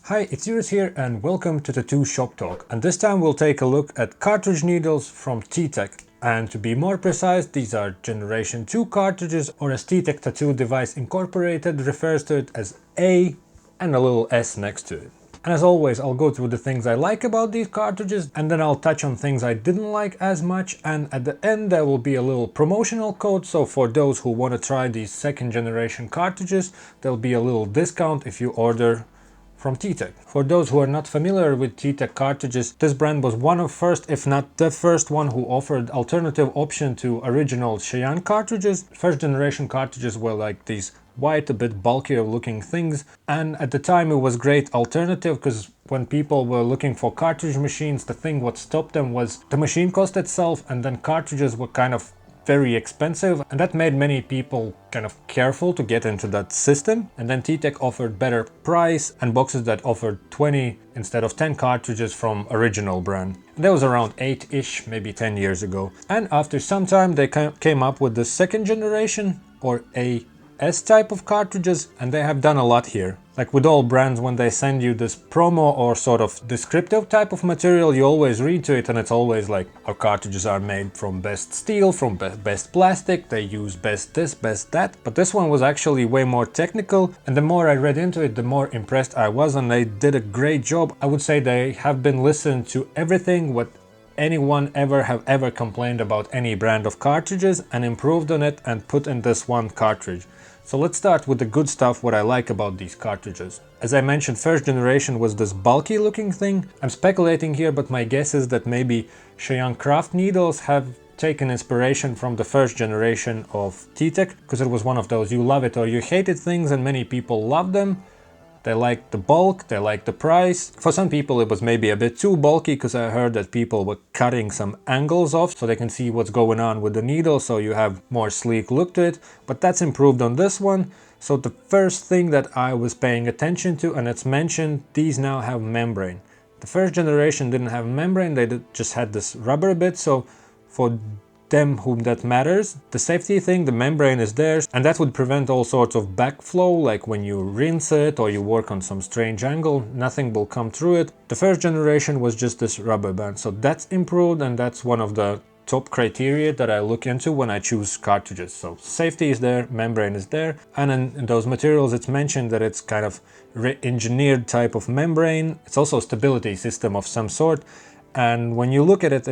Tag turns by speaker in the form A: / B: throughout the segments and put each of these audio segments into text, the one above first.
A: Hi, it's Juris here and welcome to Tattoo Shop Talk. And this time we'll take a look at cartridge needles from T-Tech. And to be more precise, these are Generation 2 cartridges, or as T-Tech Tattoo Device Incorporated refers to it as A and a little S next to it. And as always, I'll go through the things I like about these cartridges, and then I'll touch on things I didn't like as much, and at the end there will be a little promotional code, so for those who want to try these second generation cartridges, there'll be a little discount if you order from T-Tech. For those who are not familiar with T-Tech cartridges, this brand was one of first, if not the first one who offered alternative option to original Cheyenne cartridges. First generation cartridges were like these white, a bit bulkier looking things, and at the time it was great alternative because when people were looking for cartridge machines, the thing what stopped them was the machine cost itself, and then cartridges were kind of very expensive, and that made many people kind of careful to get into that system. And then T-Tech offered better price and boxes that offered 20 instead of 10 cartridges from original brand. And that was around 8-ish, maybe 10 years ago. And after some time they came up with the second generation, or AS type of cartridges, and they have done a lot here. Like with all brands, when they send you this promo or sort of descriptive type of material, you always read to it and it's always like, our cartridges are made from best steel, from best plastic, they use best this, best that. But this one was actually way more technical, and the more I read into it, the more impressed I was, and they did a great job. I would say they have been listened to everything what anyone ever complained about any brand of cartridges, and improved on it and put in this one cartridge. So let's start with the good stuff, what I like about these cartridges. As I mentioned, first generation was this bulky looking thing. I'm speculating here, but my guess is that maybe Cheyenne craft needles have taken inspiration from the first generation of T-Tech, because it was one of those you love it or you hate it things, and many people love them. They like the bulk, they like the price. For some people it was maybe a bit too bulky, because I heard that people were cutting some angles off so they can see what's going on with the needle, so you have more sleek look to it. But that's improved on this one. So the first thing that I was paying attention to, and it's mentioned, these now have membrane. The first generation didn't have membrane, they just had this rubber bit, so for them whom that matters, the safety thing, the membrane is there, and that would prevent all sorts of backflow, like when you rinse it or you work on some strange angle, nothing will come through it. The first generation was just this rubber band, so that's improved, and that's one of the top criteria that I look into when I choose cartridges. So safety is there, membrane is there, and in those materials it's mentioned that it's kind of re-engineered type of membrane. It's also a stability system of some sort, and when you look at it,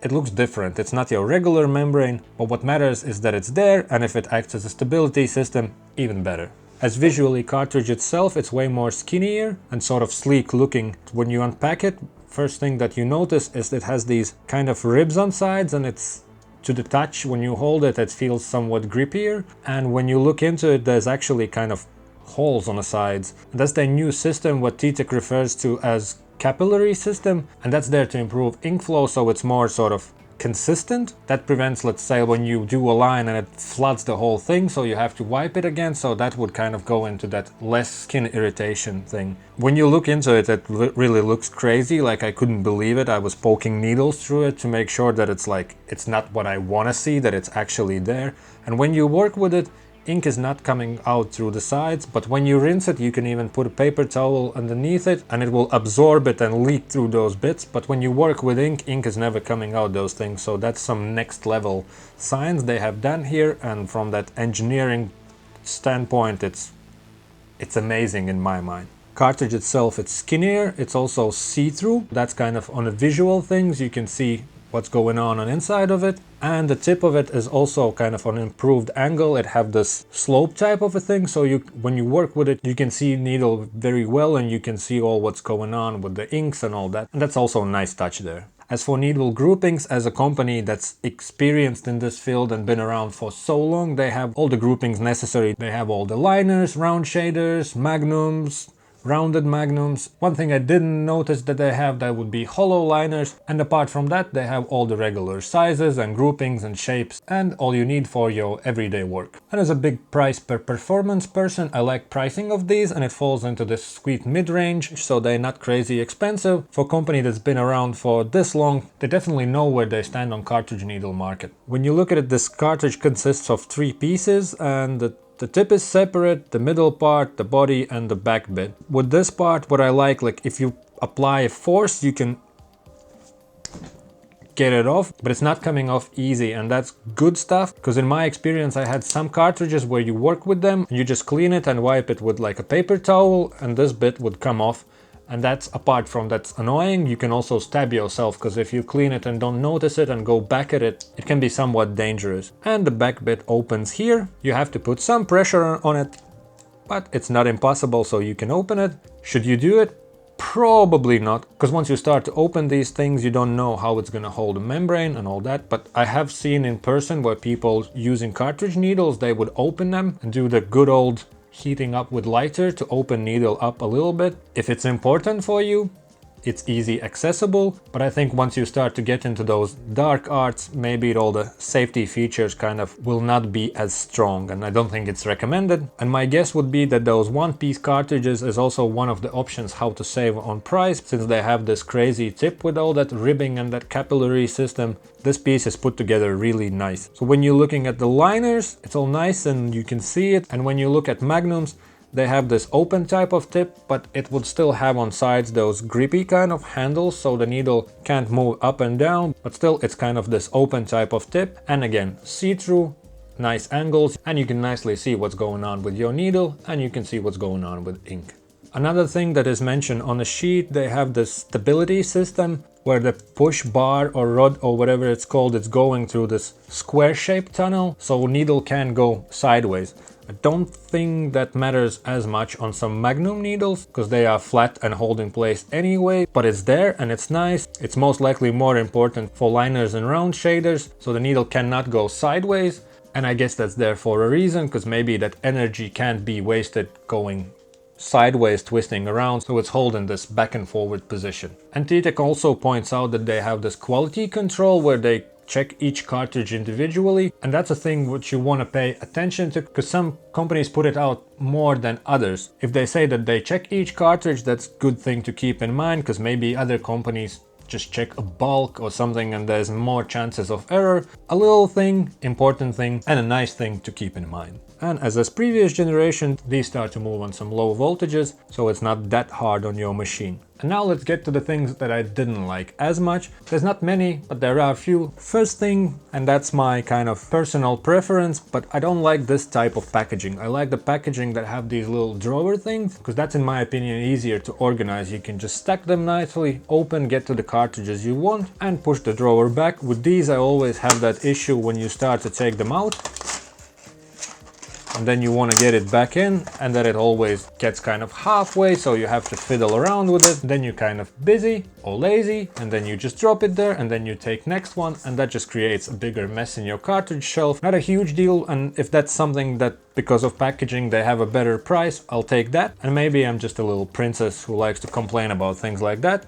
A: it looks different. It's not your regular membrane, but what matters is that it's there, and if it acts as a stability system, even better. As visually, cartridge itself, it's way more skinnier and sort of sleek looking. When you unpack it, first thing that you notice is it has these kind of ribs on sides, and it's to the touch, when you hold it, it feels somewhat grippier. And when you look into it, there's actually kind of holes on the sides. And that's the new system, what T-Tech refers to as capillary system, and that's there to improve ink flow, so it's more sort of consistent. That prevents, let's say, when you do a line and it floods the whole thing, so you have to wipe it again, so that would kind of go into that less skin irritation thing. When you look into it, it really looks crazy, like I couldn't believe it. I was poking needles through it to make sure that it's like, it's not what I want to see, that it's actually there. And when you work with it, ink is not coming out through the sides, but when you rinse it, you can even put a paper towel underneath it and it will absorb it and leak through those bits. But when you work with ink, ink is never coming out those things. So that's some next level science they have done here, and from that engineering standpoint, it's amazing in my mind. Cartridge itself, it's skinnier, it's also see-through. That's kind of on the visual things, you can see what's going on inside of it, and the tip of it is also kind of an improved angle. It have this slope type of a thing, so when you work with it, you can see needle very well, and you can see all what's going on with the inks and all that, and that's also a nice touch there. As for needle groupings, as a company that's experienced in this field and been around for so long, they have all the groupings necessary. They have all the liners, round shaders, magnums, rounded magnums. One thing I didn't notice that they have, that would be hollow liners, and apart from that they have all the regular sizes and groupings and shapes, and all you need for your everyday work. And as a big price per performance person, I like pricing of these, and it falls into this sweet mid-range, so they're not crazy expensive. For a company that's been around for this long, they definitely know where they stand on cartridge needle market. When you look at it, this cartridge consists of 3 pieces, and the The tip is separate, the middle part, the body and the back bit. With this part, what I like if you apply force, you can get it off, but it's not coming off easy, and that's good stuff, because in my experience I had some cartridges where you work with them, you just clean it and wipe it with like a paper towel and this bit would come off, and that's, apart from that's annoying, you can also stab yourself, because if you clean it and don't notice it and go back at it, it can be somewhat dangerous. And the back bit opens here, you have to put some pressure on it, but it's not impossible, so you can open it. Should you do it? Probably not, because once you start to open these things, you don't know how it's going to hold a membrane and all that. But I have seen in person where people using cartridge needles, they would open them and do the good old heating up with lighter to open needle up a little bit. If it's important for you, it's easy accessible, but I think once you start to get into those dark arts, maybe all the safety features kind of will not be as strong, and I don't think it's recommended. And my guess would be that those one-piece cartridges is also one of the options how to save on price, since they have this crazy tip with all that ribbing and that capillary system. This piece is put together really nice. So when you're looking at the liners, it's all nice and you can see it, and when you look at magnums, they have this open type of tip, but it would still have on sides those grippy kind of handles, so the needle can't move up and down, but still it's kind of this open type of tip. And again, see-through, nice angles, and you can nicely see what's going on with your needle, and you can see what's going on with ink. Another thing that is mentioned on the sheet, they have this stability system where the push bar or rod or whatever it's called, it's going through this square-shaped tunnel, so needle can go sideways. I don't think that matters as much on some Magnum needles, because they are flat and hold in place anyway, but it's there and it's nice. It's most likely more important for liners and round shaders, so the needle cannot go sideways, and I guess that's there for a reason, because maybe that energy can't be wasted going sideways, twisting around, so it's holding this back and forward position. And T-Tech also points out that they have this quality control where they check each cartridge individually, and that's a thing which you want to pay attention to, because some companies put it out more than others. If they say that they check each cartridge, that's a good thing to keep in mind, because maybe other companies just check a bulk or something and there's more chances of error. A little thing, important thing, and a nice thing to keep in mind. And as this previous generation, these start to move on some low voltages, so it's not that hard on your machine. And now let's get to the things that I didn't like as much. There's not many, but there are a few. First thing, and that's my kind of personal preference, but I don't like this type of packaging. I like the packaging that have these little drawer things, because that's in my opinion easier to organize. You can just stack them nicely, open, get to the cartridges you want, and push the drawer back. With these I always have that issue when you start to take them out, and then you want to get it back in, and then it always gets kind of halfway, so you have to fiddle around with it. Then you're kind of busy or lazy, and then you just drop it there, and then you take next one, and that just creates a bigger mess in your cartridge shelf. Not a huge deal, and if that's something that because of packaging they have a better price, I'll take that. And maybe I'm just a little princess who likes to complain about things like that,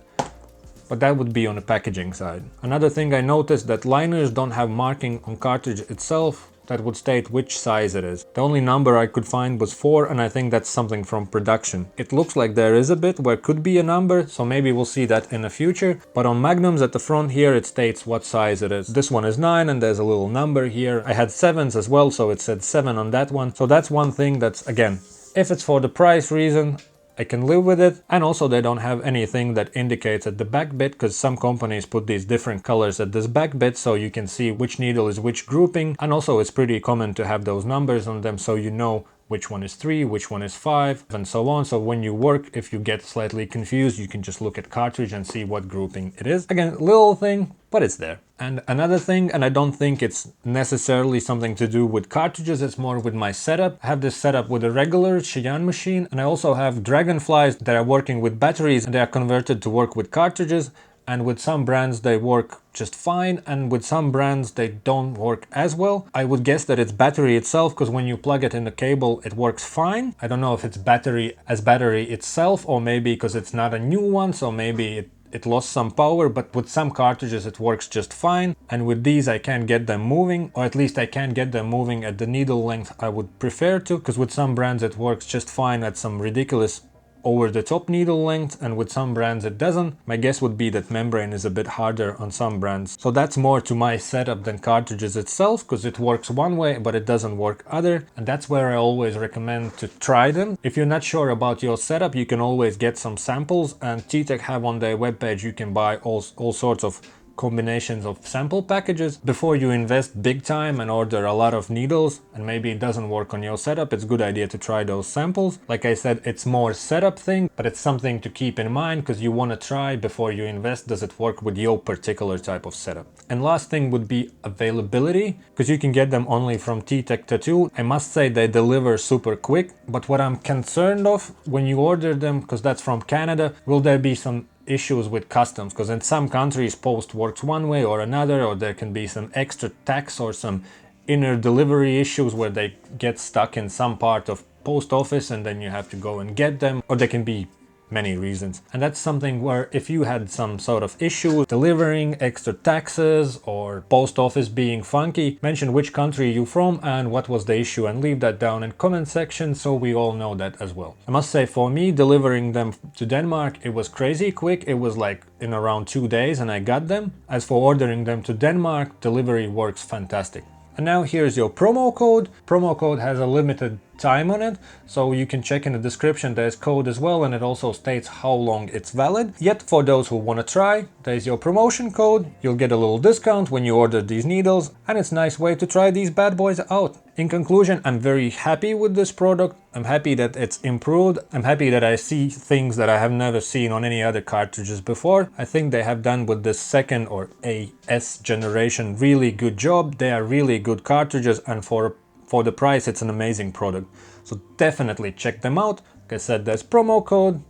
A: but that would be on the packaging side. Another thing I noticed, that liners don't have marking on cartridge itself that would state which size it is. The only number I could find was 4, and I think that's something from production. It looks like there is a bit where could be a number, so maybe we'll see that in the future. But on Magnums at the front here, it states what size it is. This one is 9 and there's a little number here. I had 7s as well, so it said 7 on that one. So that's one thing that's, again, if it's for the price reason, I can live with it. And also they don't have anything that indicates at the back bit, because some companies put these different colors at this back bit so you can see which needle is which grouping. And also it's pretty common to have those numbers on them, so you know which one is 3, which one is 5, and so on. So when you work, if you get slightly confused, you can just look at cartridge and see what grouping it is. Again, little thing, but it's there. And another thing, and I don't think it's necessarily something to do with cartridges, it's more with my setup. I have this setup with a regular Cheyenne machine, and I also have Dragonflies that are working with batteries, and they are converted to work with cartridges. And with some brands they work just fine, and with some brands they don't work as well. I would guess that it's battery itself, because when you plug it in the cable it works fine. I don't know if it's battery itself, or maybe because it's not a new one, so maybe it lost some power, but with some cartridges it works just fine. And with these I can't get them moving, or at least I can't get them moving at the needle length I would prefer to, because with some brands it works just fine at some ridiculous over the top needle length, and with some brands it doesn't. My guess would be that membrane is a bit harder on some brands. So that's more to my setup than cartridges itself, because it works one way but it doesn't work other, and that's where I always recommend to try them. If you're not sure about your setup, you can always get some samples, and T-Tech have on their webpage you can buy all sorts of combinations of sample packages. Before you invest big time and order a lot of needles and maybe it doesn't work on your setup, it's a good idea to try those samples. Like I said, it's more setup thing, but it's something to keep in mind because you want to try before you invest, does it work with your particular type of setup. And last thing would be availability, because you can get them only from T-Tech Tattoo. I must say they deliver super quick, but what I'm concerned of when you order them, because that's from Canada, will there be some issues with customs? Because in some countries post works one way or another, or there can be some extra tax or some inner delivery issues where they get stuck in some part of post office and then you have to go and get them, or there can be many reasons. And that's something where if you had some sort of issue delivering, extra taxes, or post office being funky, mention which country you're from and what was the issue, and leave that down in comment section so we all know that as well. I must say, for me, delivering them to Denmark, it was crazy quick. It was like in around 2 days and I got them. As for ordering them to Denmark, delivery works fantastic. And now here's your promo code. Promo code has a limited time on it, so you can check in the description, there's code as well, and it also states how long it's valid. Yet for those who want to try, there's your promotion code. You'll get a little discount when you order these needles, and it's a nice way to try these bad boys out. In conclusion, I'm very happy with this product. I'm happy that it's improved. I'm happy that I see things that I have never seen on any other cartridges before. I think they have done with this second or AS generation really good job. They are really good cartridges, and for the price it's an amazing product. So definitely check them out. Like I said, there's promo code,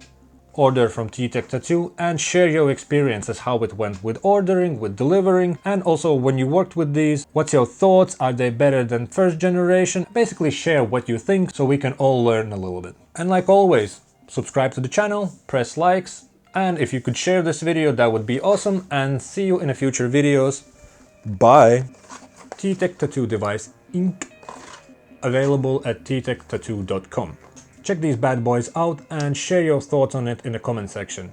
A: order from T-Tech Tattoo, and share your experiences, how it went with ordering, with delivering, and also when you worked with these, what's your thoughts? Are they better than first generation? Basically share what you think so we can all learn a little bit. And like always, subscribe to the channel, press likes, and if you could share this video, that would be awesome, and see you in the future videos. Bye! T-Tech Tattoo Device Inc. Available at ttechtattoo.com. Check these bad boys out and share your thoughts on it in the comment section.